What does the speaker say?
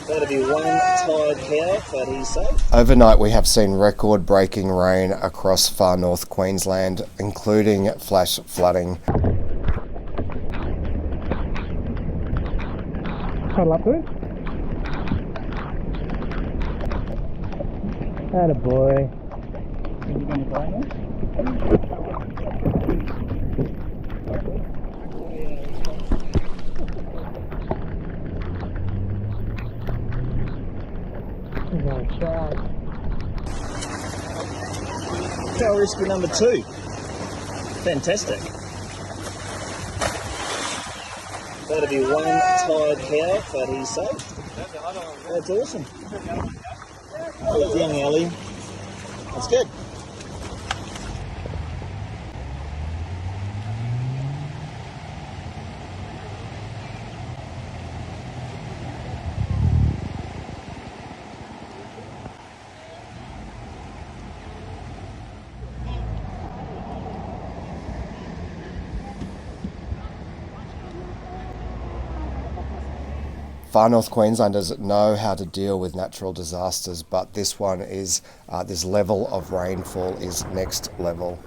That'll be one tired cow, but he's safe. Overnight we have seen record-breaking rain across far north Queensland, including flash flooding. Cuddle up to it. Attaboy. Are you going to go now? Cow rescue number 2. Fantastic. That'll be one tired cow, but he's safe. That's awesome. Good young Ellie. That's good. Far North Queenslanders know how to deal with natural disasters, but this one is, this level of rainfall is next level.